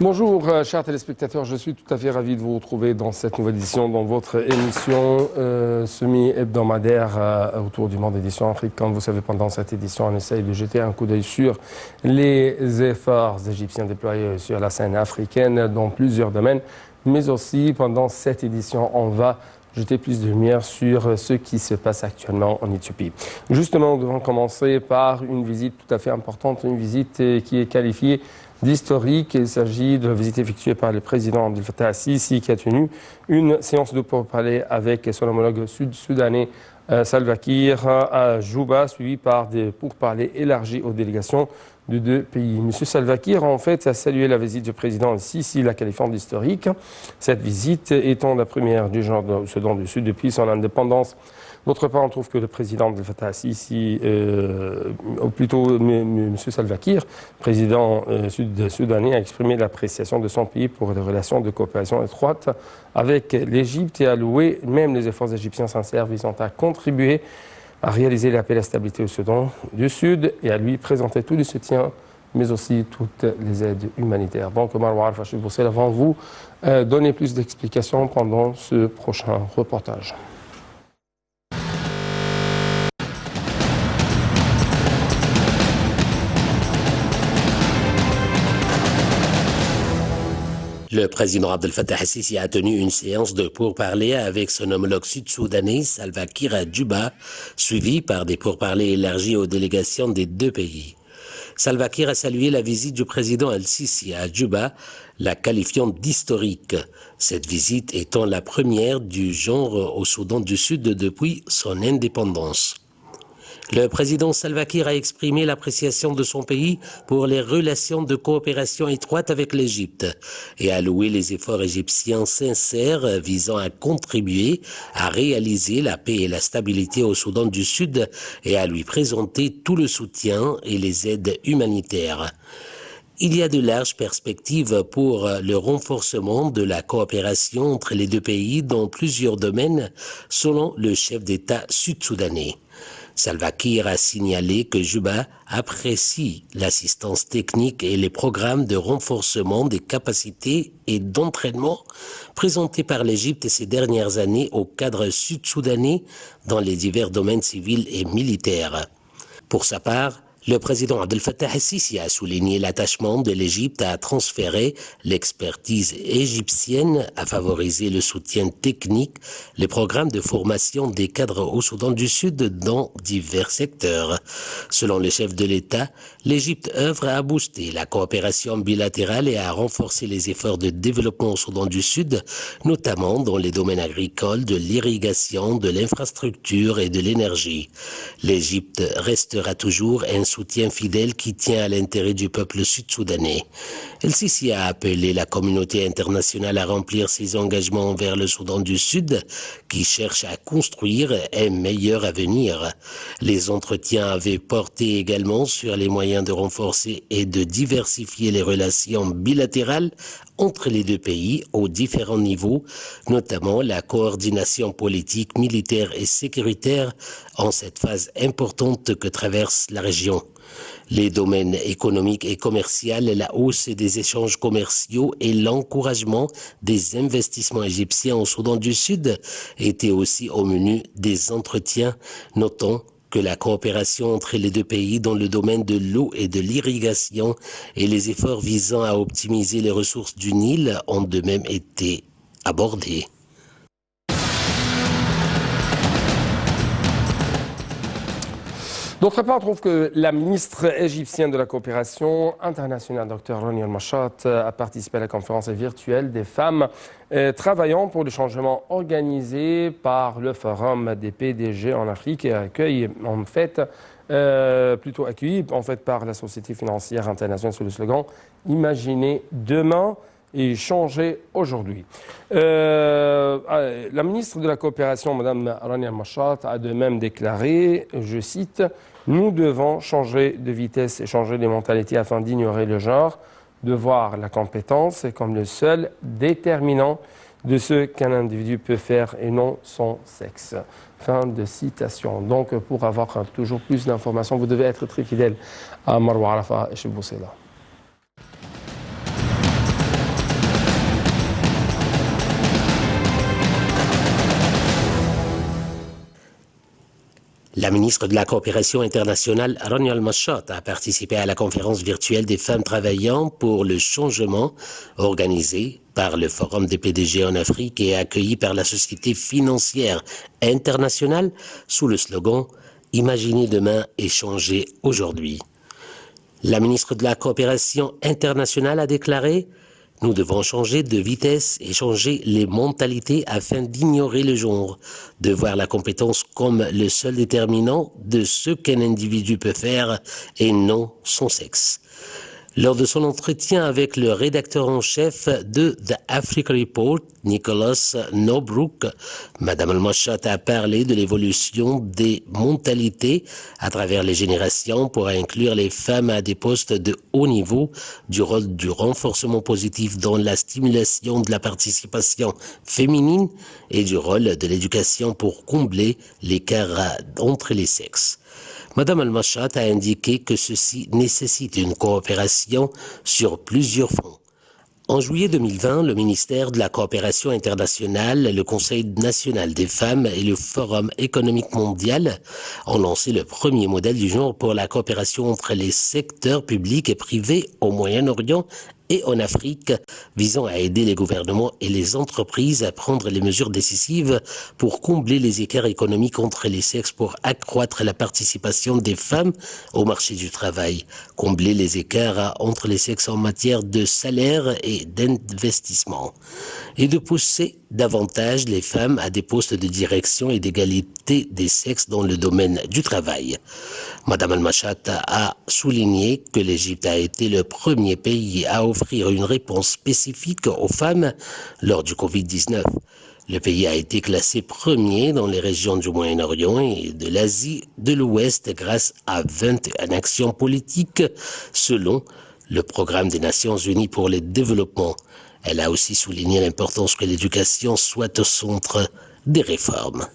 Bonjour chers téléspectateurs, je suis tout à fait ravi de vous retrouver dans cette nouvelle édition, dans votre émission semi-hebdomadaire autour du monde édition Afrique. Comme vous savez, pendant cette édition, on essaye de jeter un coup d'œil sur les efforts égyptiens déployés sur la scène africaine dans plusieurs domaines, mais aussi pendant cette édition, on va jeter plus de lumière sur ce qui se passe actuellement en Éthiopie. Justement, nous devons commencer par une visite tout à fait importante, une visite qui est qualifiée d'historique. Il s'agit de la visite effectuée par le président Abdel Fattah al-Sisi qui a tenu une séance de pourparlers avec son homologue sud-soudanais Salva Kiir à Djouba, suivi par des pourparlers élargis aux délégations de deux pays. M. Salva Kiir, en fait, a salué la visite du président al-Sisi, la qualifiant d'historique. Cette visite étant la première du genre au Soudan du Sud depuis son indépendance. D'autre part, on trouve que le président Abdel Fattah al-Sisi, ou plutôt M. Salva Kiir, président sud-soudanais, a exprimé l'appréciation de son pays pour des relations de coopération étroite avec l'Égypte et a loué même les efforts égyptiens sincères visant à contribuer à réaliser la paix et la stabilité au Soudan du Sud et à lui présenter tout le soutien, mais aussi toutes les aides humanitaires. Donc, Marwa Al-Fashid Boussel, avant vous donner plus d'explications pendant ce prochain reportage. Le président Abdel Fattah al-Sisi a tenu une séance de pourparlers avec son homologue sud-soudanais Salva Kiir à Djouba, suivi par des pourparlers élargis aux délégations des deux pays. Salva Kiir a salué la visite du président al-Sisi à Djouba, la qualifiant d'historique. Cette visite étant la première du genre au Soudan du Sud depuis son indépendance. Le président Salva Kiir a exprimé l'appréciation de son pays pour les relations de coopération étroite avec l'Égypte et a loué les efforts égyptiens sincères visant à contribuer à réaliser la paix et la stabilité au Soudan du Sud et à lui présenter tout le soutien et les aides humanitaires. Il y a de larges perspectives pour le renforcement de la coopération entre les deux pays dans plusieurs domaines, selon le chef d'État sud-soudanais. Salva Kiir a signalé que Djouba apprécie l'assistance technique et les programmes de renforcement des capacités et d'entraînement présentés par l'Égypte ces dernières années au cadre sud-soudanais dans les divers domaines civils et militaires. Pour sa part, le président Abdel Fattah al-Sisi a souligné l'attachement de l'Égypte à transférer l'expertise égyptienne, à favoriser le soutien technique, les programmes de formation des cadres au Soudan du Sud dans divers secteurs. Selon le chef de l'État, l'Égypte œuvre à booster la coopération bilatérale et à renforcer les efforts de développement au Soudan du Sud, notamment dans les domaines agricoles, de l'irrigation, de l'infrastructure et de l'énergie. L'Égypte restera toujours un soutien fidèle qui tient à l'intérêt du peuple sud-soudanais. El-Sisi a appelé la communauté internationale à remplir ses engagements envers le Soudan du Sud, qui cherche à construire un meilleur avenir. Les entretiens avaient porté également sur les moyens de renforcer et de diversifier les relations bilatérales entre les deux pays aux différents niveaux, notamment la coordination politique, militaire et sécuritaire en cette phase importante que traverse la région. Les domaines économiques et commerciaux, la hausse des échanges commerciaux et l'encouragement des investissements égyptiens au Soudan du Sud étaient aussi au menu des entretiens, notant que la coopération entre les deux pays dans le domaine de l'eau et de l'irrigation et les efforts visant à optimiser les ressources du Nil ont de même été abordés. D'autre part, on trouve que la ministre égyptienne de la coopération internationale, Dr Rania Al-Mashat, a participé à la conférence virtuelle des femmes travaillant pour le changement organisé par le Forum des PDG en Afrique et accueilli par la Société financière internationale sous le slogan « Imaginez demain ». Et changer aujourd'hui. La ministre de la Coopération, Mme Rania Al-Mashat, a de même déclaré, je cite, « Nous devons changer de vitesse et changer de mentalité afin d'ignorer le genre, de voir la compétence comme le seul déterminant de ce qu'un individu peut faire et non son sexe. » Fin de citation. Donc, pour avoir toujours plus d'informations, vous devez être très fidèle à Marwa Al-Fashid Boussel. La ministre de la Coopération internationale, Rania Al-Mashhat, a participé à la conférence virtuelle des femmes travaillant pour le changement organisée par le Forum des PDG en Afrique et accueillie par la Société financière internationale sous le slogan « Imaginez demain et changez aujourd'hui ». La ministre de la Coopération internationale a déclaré « Nous devons changer de vitesse et changer les mentalités afin d'ignorer le genre, de voir la compétence comme le seul déterminant de ce qu'un individu peut faire et non son sexe ». Lors de son entretien avec le rédacteur en chef de The Africa Report, Nicholas Nobrook, Mme Al-Mashhat a parlé de l'évolution des mentalités à travers les générations pour inclure les femmes à des postes de haut niveau, du rôle du renforcement positif dans la stimulation de la participation féminine et du rôle de l'éducation pour combler l'écart entre les sexes. Mme Al-Mashhat a indiqué que ceci nécessite une coopération sur plusieurs fronts. En juillet 2020, le ministère de la Coopération internationale, le Conseil national des femmes et le Forum économique mondial ont lancé le premier modèle du genre pour la coopération entre les secteurs publics et privés au Moyen-Orient et en Afrique, visant à aider les gouvernements et les entreprises à prendre les mesures décisives pour combler les écarts économiques entre les sexes pour accroître la participation des femmes au marché du travail, combler les écarts entre les sexes en matière de salaire et d'investissement, et de pousser davantage les femmes à des postes de direction et d'égalité des sexes dans le domaine du travail. Mme Al-Mashhat a souligné que l'Égypte a été le premier pays à offrir une réponse spécifique aux femmes lors du Covid-19. Le pays a été classé premier dans les régions du Moyen-Orient et de l'Asie de l'Ouest grâce à 21 actions politiques selon le Programme des Nations Unies pour le développement. Elle a aussi souligné l'importance que l'éducation soit au centre des réformes.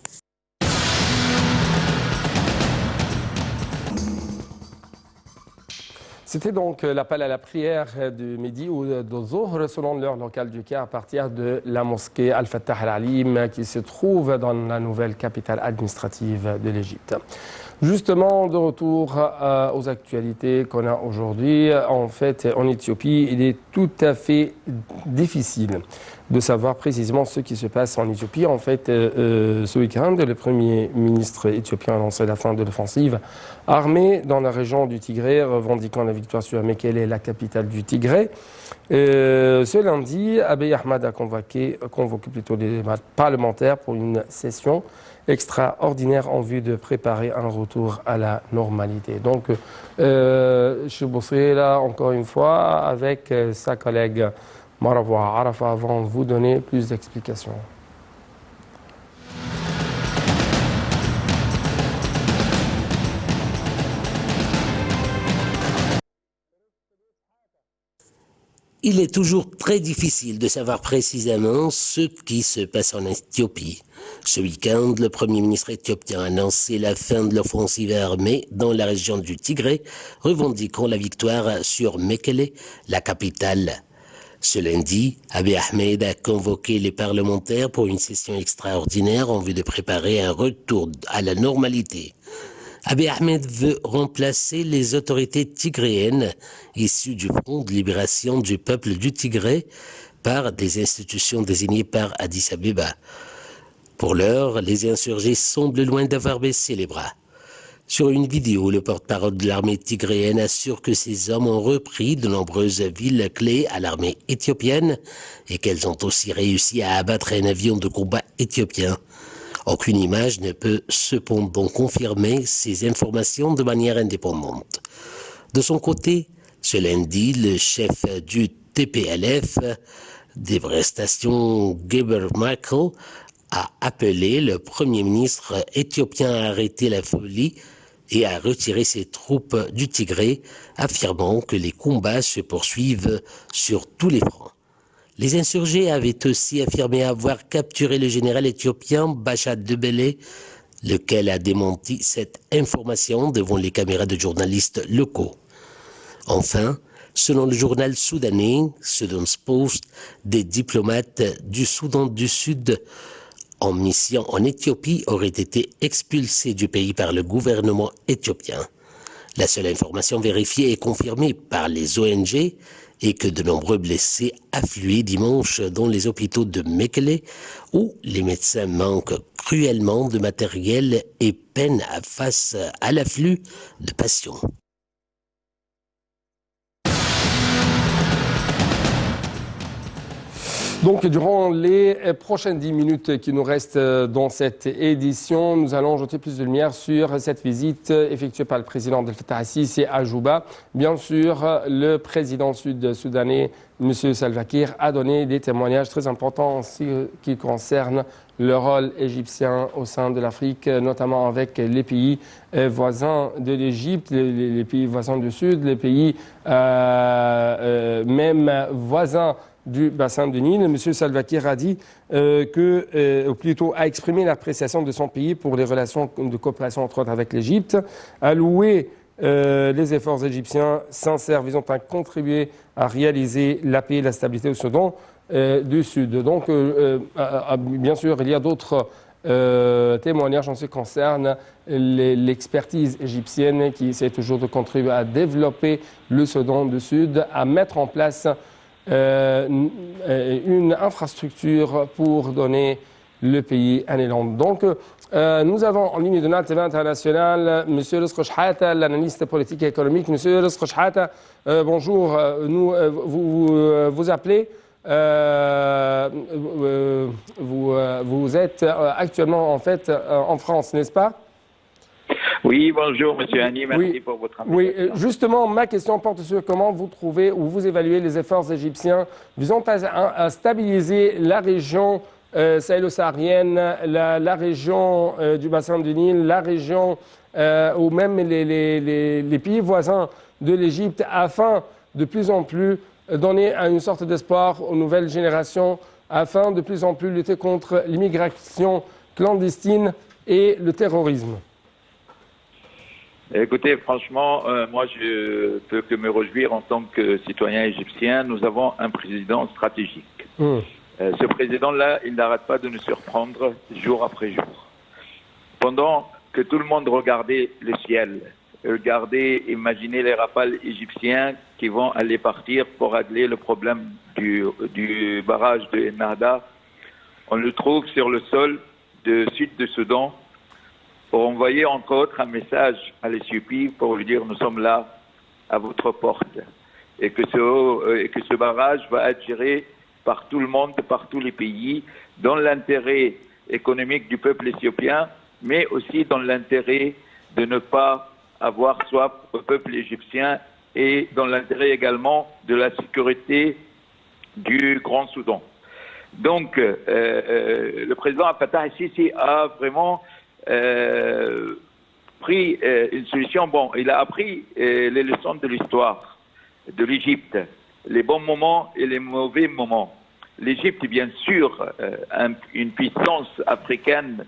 C'était donc l'appel à la prière du midi ou de Zohr selon l'heure locale du Caire à partir de la mosquée Al-Fattah Al-Alim qui se trouve dans la nouvelle capitale administrative de l'Égypte. Justement, de retour aux actualités qu'on a aujourd'hui, en fait, en Éthiopie, il est tout à fait difficile de savoir précisément ce qui se passe en Éthiopie. En fait, ce week-end, le Premier ministre éthiopien a annoncé la fin de l'offensive armée dans la région du Tigré, revendiquant la victoire sur Mekele, la capitale du Tigré. Ce lundi, Abiy Ahmed a convoqué plutôt les parlementaires pour une session extraordinaire en vue de préparer un retour à la normalité. Donc, je suis là encore une fois avec sa collègue Marwa Arafa avant de vous donner plus d'explications. Il est toujours très difficile de savoir précisément ce qui se passe en Éthiopie. Ce week-end, le Premier ministre éthiopien a annoncé la fin de l'offensive armée dans la région du Tigré, revendiquant la victoire sur Mekele, la capitale. Ce lundi, Abiy Ahmed a convoqué les parlementaires pour une session extraordinaire en vue de préparer un retour à la normalité. Abiy Ahmed veut remplacer les autorités tigréennes issues du Front de libération du peuple du Tigré par des institutions désignées par Addis Abeba. Pour l'heure, les insurgés semblent loin d'avoir baissé les bras. Sur une vidéo, le porte-parole de l'armée tigréenne assure que ces hommes ont repris de nombreuses villes clés à l'armée éthiopienne et qu'elles ont aussi réussi à abattre un avion de combat éthiopien. Aucune image ne peut cependant confirmer ces informations de manière indépendante. De son côté, ce lundi, le chef du TPLF, des prestations Geber Michael, a appelé le Premier ministre éthiopien à arrêter la folie et à retirer ses troupes du Tigré, affirmant que les combats se poursuivent sur tous les fronts. Les insurgés avaient aussi affirmé avoir capturé le général éthiopien Bachat Debele, lequel a démenti cette information devant les caméras de journalistes locaux. Enfin, selon le journal soudanais Sudan's Post, des diplomates du Soudan du Sud en mission en Éthiopie auraient été expulsés du pays par le gouvernement éthiopien. La seule information vérifiée et confirmée par les ONG est que de nombreux blessés affluaient dimanche dans les hôpitaux de Mekele, où les médecins manquent cruellement de matériel et peinent face à l'afflux de patients. Donc, durant les prochaines 10 minutes qui nous restent dans cette édition, nous allons jeter plus de lumière sur cette visite effectuée par le président Abdel Fattah al-Sisi à Juba. Bien sûr, le président sud-soudanais, M. Salva Kiir, a donné des témoignages très importants en ce qui concerne le rôle égyptien au sein de l'Afrique, notamment avec les pays voisins de l'Égypte, les pays voisins du Sud, les pays même voisins du bassin du Nil. M. Salva Kiir a dit ou plutôt a exprimé l'appréciation de son pays pour les relations de coopération entre autres avec l'Égypte, a loué les efforts égyptiens sincères visant à contribuer à réaliser la paix et la stabilité au Soudan du Sud. Donc, bien sûr, il y a d'autres témoignages en ce qui concerne l'expertise égyptienne qui essaie toujours de contribuer à développer le Soudan du Sud, à mettre en place une infrastructure pour donner le pays un élan. Donc, nous avons en ligne de notre TV internationale M. Rizk Shehata, l'analyste politique et économique. M. Rizk Shehata, bonjour. Vous appelez. Vous êtes actuellement en fait en France, n'est-ce pas? Oui, bonjour Monsieur Hani, merci pour votre invitation. Oui, justement, ma question porte sur comment vous trouvez ou vous évaluez les efforts égyptiens visant à stabiliser la région sahélo-saharienne, la région du bassin du Nil, la région ou même les pays voisins de l'Égypte, afin de plus en plus donner une sorte d'espoir aux nouvelles générations, afin de plus en plus lutter contre l'immigration clandestine et le terrorisme. Écoutez, franchement, moi je peux que me réjouir en tant que citoyen égyptien. Nous avons un président stratégique. Ce président-là, il n'arrête pas de nous surprendre jour après jour. Pendant que tout le monde regardait le ciel, regardait, imaginait les rafales égyptiens qui vont aller partir pour régler le problème du barrage de Ennahda, on le trouve sur le sol du sud de Soudan, pour envoyer entre autres un message à l'Éthiopie pour lui dire nous sommes là à votre porte et que ce barrage va être géré par tout le monde, par tous les pays, dans l'intérêt économique du peuple éthiopien, mais aussi dans l'intérêt de ne pas avoir soif au peuple égyptien et dans l'intérêt également de la sécurité du Grand Soudan. Donc, le président Fattah al-Sisi a vraiment pris une solution. Bon, il a appris les leçons de l'histoire de l'Égypte, les bons moments et les mauvais moments. L'Égypte, bien sûr, une puissance africaine,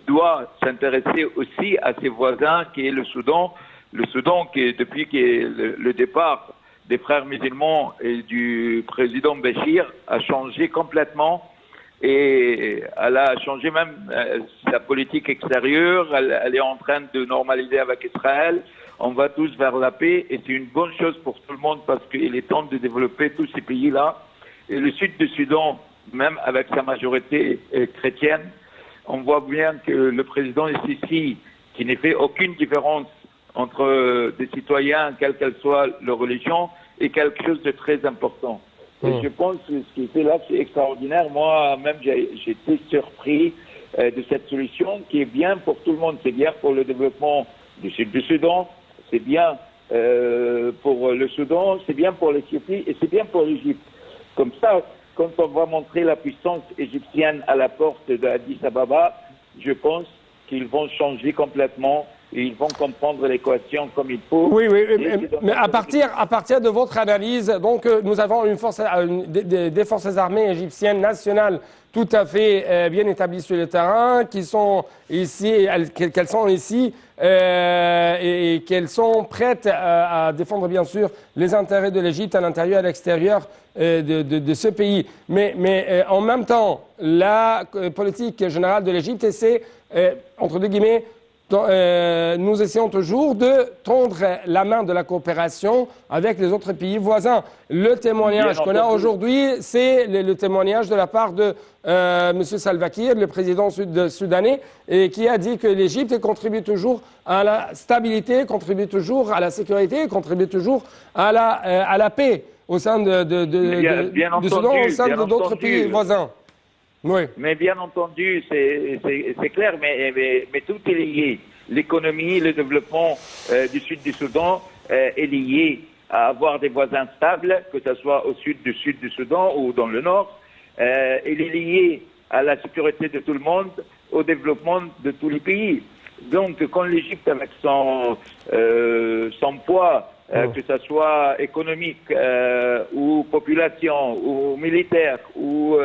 doit s'intéresser aussi à ses voisins, qui est le Soudan. Le Soudan, qui, depuis le départ des frères musulmans et du président Béchir, a changé complètement. Et elle a changé même sa politique extérieure, elle est en train de normaliser avec Israël, on va tous vers la paix et c'est une bonne chose pour tout le monde parce qu'il est temps de développer tous ces pays-là. Et le sud du Soudan, même avec sa majorité chrétienne, on voit bien que le président Sisi, qui ne fait aucune différence entre des citoyens, quelle qu'elle soit leur religion, est quelque chose de très important. Et je pense que ce qui fait là, c'est extraordinaire. Moi-même, j'ai été surpris de cette solution qui est bien pour tout le monde. C'est bien pour le développement du sud du Soudan, c'est bien pour le Soudan, c'est bien pour l'Éthiopie et c'est bien pour l'Égypte. Comme ça, quand on va montrer la puissance égyptienne à la porte d'Addis Ababa, je pense qu'ils vont changer complètement Ils vont comprendre l'équation comme il faut. Oui, mais à partir de votre analyse, donc nous avons des forces armées égyptiennes nationales tout à fait bien établies sur le terrain, qui sont ici, qu'elles sont ici et qu'elles sont prêtes à défendre bien sûr les intérêts de l'Égypte à l'intérieur et à l'extérieur de ce pays. Mais en même temps, la politique générale de l'Égypte, c'est, entre deux guillemets, nous essayons toujours de tendre la main de la coopération avec les autres pays voisins. Le témoignage qu'on a aujourd'hui, c'est le témoignage de la part de M. Salva Kiir, le président soudanais, et qui a dit que l'Égypte contribue toujours à la stabilité, contribue toujours à la sécurité, contribue toujours à la paix au sein du Soudan, au sein d'autres pays voisins. Oui. Mais bien entendu, c'est clair, mais tout est lié. L'économie, le développement du sud du Soudan est lié à avoir des voisins stables, que ce soit au sud du Soudan ou dans le nord. Il est lié à la sécurité de tout le monde, au développement de tous les pays. Donc, quand l'Égypte, avec son poids, que ce soit économique ou population ou militaire ou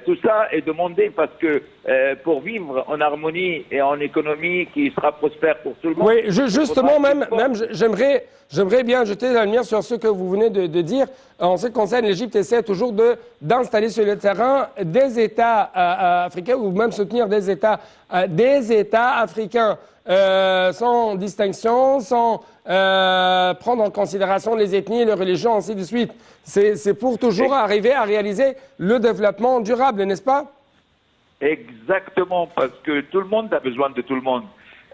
tout ça est demandé parce que pour vivre en harmonie et en économie qui sera prospère pour tout le monde. Oui, justement, même j'aimerais bien jeter la lumière sur ce que vous venez de dire. En ce qui concerne, l'Égypte essaie toujours d'installer sur le terrain des États africains ou même soutenir des États africains sans distinction, sans prendre en considération les ethnies, les religions, ainsi de suite. C'est pour toujours arriver à réaliser le développement durable, n'est-ce pas? Exactement, parce que tout le monde a besoin de tout le monde.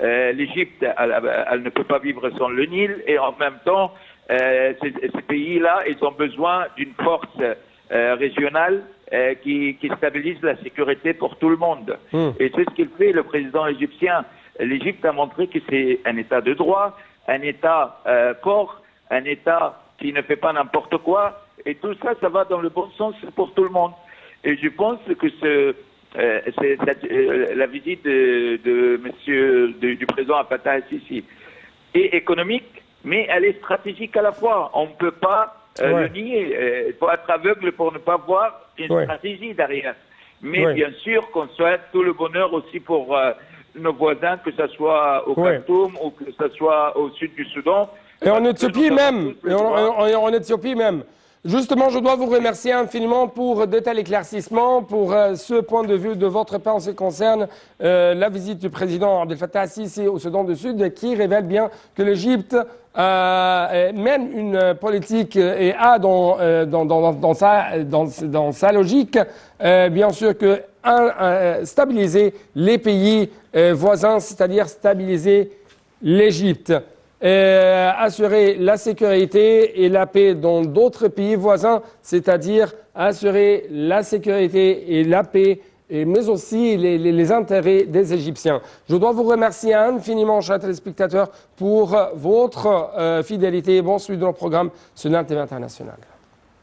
L'Égypte, elle ne peut pas vivre sans le Nil, et en même temps, ces pays-là, ils ont besoin d'une force régionale qui stabilise la sécurité pour tout le monde. Et c'est ce qu'il fait, le président égyptien. L'Égypte a montré que c'est un État de droit, un État fort, un État qui ne fait pas n'importe quoi. Et tout ça, ça va dans le bon sens pour tout le monde. Et je pense que la visite du président Fattah el-Sisi est économique, mais elle est stratégique à la fois. On ne peut pas le nier. Il faut être aveugle pour ne pas voir une stratégie derrière. Mais bien sûr qu'on souhaite tout le bonheur aussi pour nos voisins, que ce soit au Khartoum ou que ce soit au sud du Soudan. Et en Éthiopie même. En Éthiopie même. Justement, je dois vous remercier infiniment pour de tels éclaircissements, pour ce point de vue de votre part en ce qui concerne la visite du président Abdel Fattah el-Sisi au Soudan du Sud, qui révèle bien que l'Égypte mène une politique et a dans sa logique, bien sûr, que stabiliser les pays voisins, c'est-à-dire stabiliser l'Égypte. Assurer la sécurité et la paix dans d'autres pays voisins, c'est-à-dire assurer la sécurité et la paix, mais aussi les intérêts des Égyptiens. Je dois vous remercier infiniment, chers téléspectateurs, pour votre fidélité et bon suivi de nos programmes sur l'Antenne internationale.